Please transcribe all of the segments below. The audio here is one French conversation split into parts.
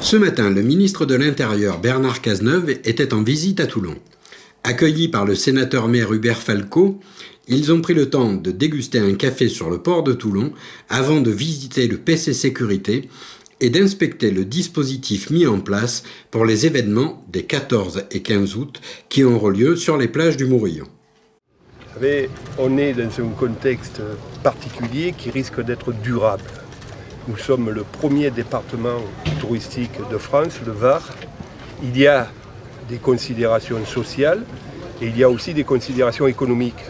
Ce matin, le ministre de l'Intérieur Bernard Cazeneuve était en visite à Toulon. Accueillis par le sénateur-maire Hubert Falco, ils ont pris le temps de déguster un café sur le port de Toulon avant de visiter le PC Sécurité et d'inspecter le dispositif mis en place pour les événements des 14 et 15 août qui auront lieu sur les plages du Mourillon. Vous savez, on est dans un contexte particulier qui risque d'être durable. Nous sommes le premier département touristique de France, le Var. Il y a des considérations sociales et il y a aussi des considérations économiques.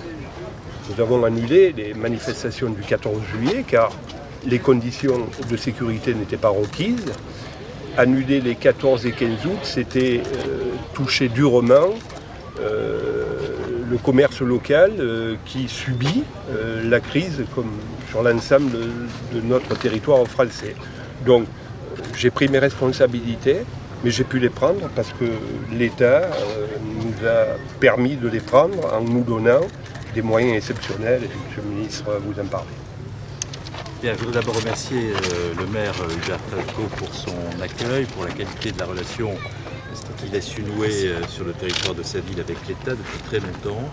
Nous avons annulé les manifestations du 14 juillet car les conditions de sécurité n'étaient pas requises. Annuler les 14 et 15 août, c'était toucher durement le commerce local qui subit la crise comme sur l'ensemble de notre territoire français. Donc j'ai pris mes responsabilités, mais j'ai pu les prendre parce que l'État nous a permis de les prendre en nous donnant des moyens exceptionnels, et M. le ministre vous en parle. Bien, je voudrais d'abord remercier le maire Hubert Falco pour son accueil, pour la qualité de la relation qu'il a su nouer sur le territoire de sa ville avec l'État depuis très longtemps,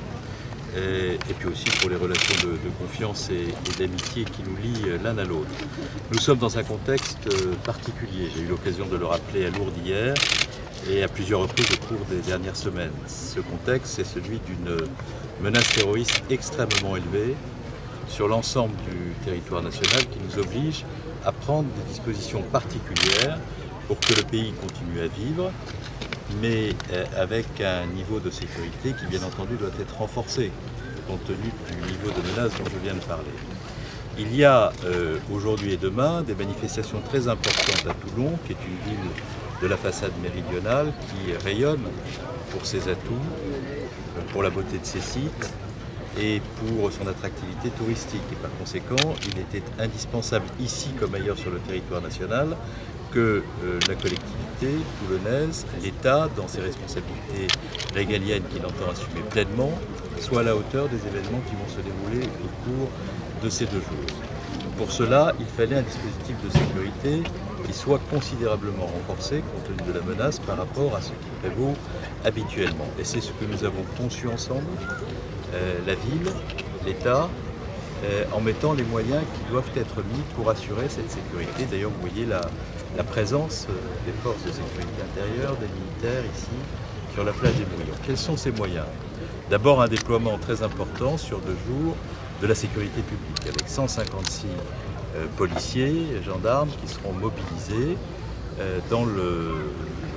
et puis aussi pour les relations de confiance et d'amitié qui nous lient l'un à l'autre. Nous sommes dans un contexte particulier, j'ai eu l'occasion de le rappeler à Lourdes hier et à plusieurs reprises au cours des dernières semaines. Ce contexte, c'est celui d'une menace terroriste extrêmement élevée sur l'ensemble du territoire national qui nous oblige à prendre des dispositions particulières pour que le pays continue à vivre, mais avec un niveau de sécurité qui, bien entendu, doit être renforcé, compte tenu du niveau de menace dont je viens de parler. Il y a aujourd'hui et demain des manifestations très importantes à Toulon, qui est une ville de la façade méridionale, qui rayonne pour ses atouts, pour la beauté de ses sites et pour son attractivité touristique. Et par conséquent, il était indispensable ici comme ailleurs sur le territoire national que la collectivité toulonnaise, l'État, dans ses responsabilités régaliennes qu'il entend assumer pleinement, soit à la hauteur des événements qui vont se dérouler au cours de ces 2 jours. Pour cela, il fallait un dispositif de sécurité qui soit considérablement renforcé compte tenu de la menace par rapport à ce qui prévaut habituellement. Et c'est ce que nous avons conçu ensemble, la ville, l'État, en mettant les moyens qui doivent être mis pour assurer cette sécurité. D'ailleurs, vous voyez la présence des forces de sécurité intérieure, des militaires ici, sur la plage des Mourillons. Quels sont ces moyens? D'abord, un déploiement très important sur 2 jours de la sécurité publique, avec 156 policiers, gendarmes qui seront mobilisés dans le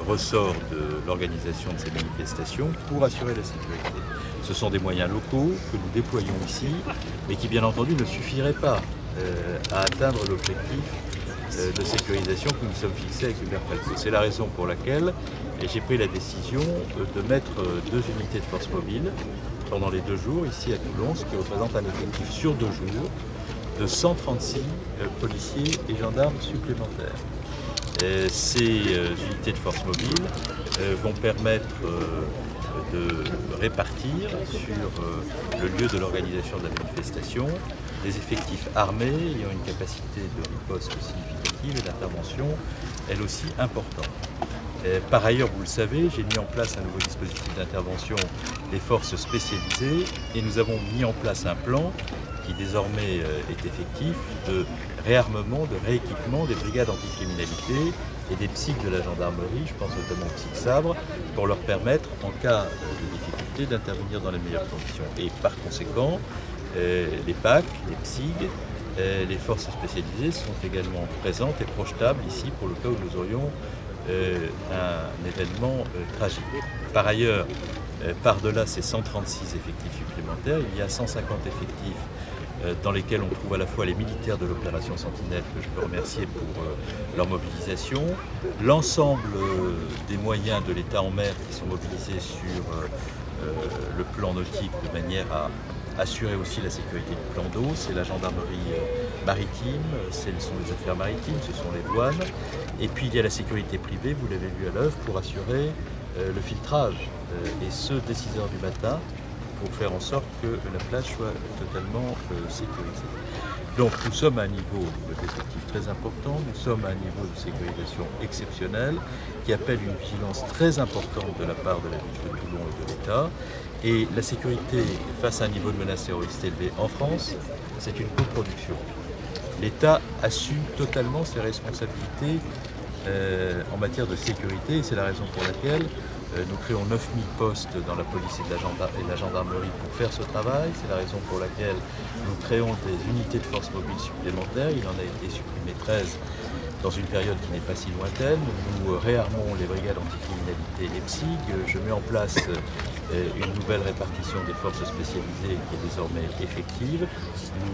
ressort de l'organisation de ces manifestations pour assurer la sécurité. Ce sont des moyens locaux que nous déployons ici, mais qui bien entendu ne suffiraient pas à atteindre l'objectif de sécurisation que nous sommes fixés avec Hubert Falco. C'est la raison pour laquelle j'ai pris la décision de mettre 2 unités de force mobile pendant les 2 jours ici à Toulon, ce qui représente un effectif sur 2 jours de 136 policiers et gendarmes supplémentaires. Ces unités de force mobile vont permettre de répartir sur le lieu de l'organisation de la manifestation des effectifs armés ayant une capacité de riposte significative et d'intervention elle aussi importante. Par ailleurs, vous le savez, j'ai mis en place un nouveau dispositif d'intervention des forces spécialisées et nous avons mis en place un plan qui désormais est effectif de réarmement, de rééquipement des brigades anticriminalité et des psychs de la gendarmerie, je pense notamment aux psychs sabres, pour leur permettre, en cas de difficulté, d'intervenir dans les meilleures conditions. Et par conséquent, les PAC, les PSIG, les forces spécialisées sont également présentes et projetables ici pour le cas où nous aurions un événement tragique. Par ailleurs, par-delà ces 136 effectifs supplémentaires, il y a 150 effectifs dans lesquels on trouve à la fois les militaires de l'opération Sentinelle, que je peux remercier pour leur mobilisation, l'ensemble des moyens de l'État en mer qui sont mobilisés sur le plan nautique de manière à assurer aussi la sécurité du plan d'eau, c'est la gendarmerie maritime, ce sont les affaires maritimes, ce sont les douanes, et puis il y a la sécurité privée, vous l'avez vu à l'œuvre, pour assurer le filtrage, et ce dès 6 h du matin, pour faire en sorte que la plage soit totalement sécurisée. Donc nous sommes à un niveau d'effectif très important, nous sommes à un niveau de sécurisation exceptionnel qui appelle une vigilance très importante de la part de la ville de Toulon et de l'État. Et la sécurité face à un niveau de menace terroriste élevé en France, c'est une coproduction. L'État assume totalement ses responsabilités en matière de sécurité et c'est la raison pour laquelle nous créons 9000 postes dans la police et la gendarmerie pour faire ce travail. C'est la raison pour laquelle nous créons des unités de force mobile supplémentaires. Il en a été supprimé 13 dans une période qui n'est pas si lointaine. Nous réarmons les brigades anticriminalité et les PSIG. Je mets en place une nouvelle répartition des forces spécialisées qui est désormais effective.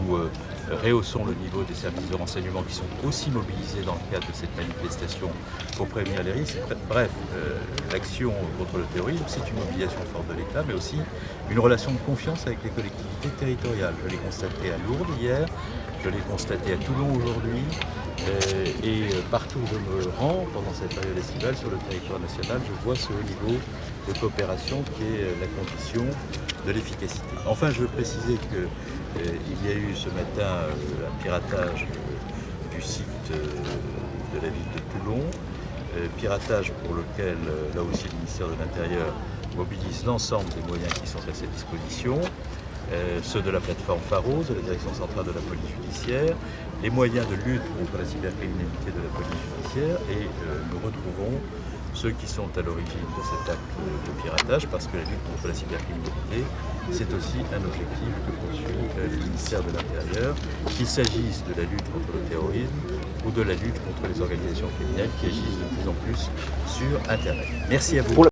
Nous rehaussons le niveau des services de renseignement qui sont aussi mobilisés dans le cadre de cette manifestation pour prévenir les risques. Bref, l'action contre le terrorisme, c'est une mobilisation forte de l'État, mais aussi une relation de confiance avec les collectivités territoriales. Je l'ai constaté à Lourdes hier, je l'ai constaté à Toulon aujourd'hui, et partout où je me rends pendant cette période estivale sur le territoire national, je vois ce niveau de coopération qui est la condition de l'efficacité. Enfin, je veux préciser qu'il y a eu ce matin un piratage du site de la ville de Toulon, piratage pour lequel, là aussi, le ministère de l'Intérieur mobilise l'ensemble des moyens qui sont à sa disposition, ceux de la plateforme Pharos, de la Direction centrale de la police judiciaire, les moyens de lutte contre la cybercriminalité de la police judiciaire et nous retrouvons ceux qui sont à l'origine de cet acte de piratage parce que la lutte contre la cybercriminalité, c'est aussi un objectif que poursuit le ministère de l'Intérieur, qu'il s'agisse de la lutte contre le terrorisme ou de la lutte contre les organisations criminelles qui agissent de plus en plus sur Internet. Merci à vous.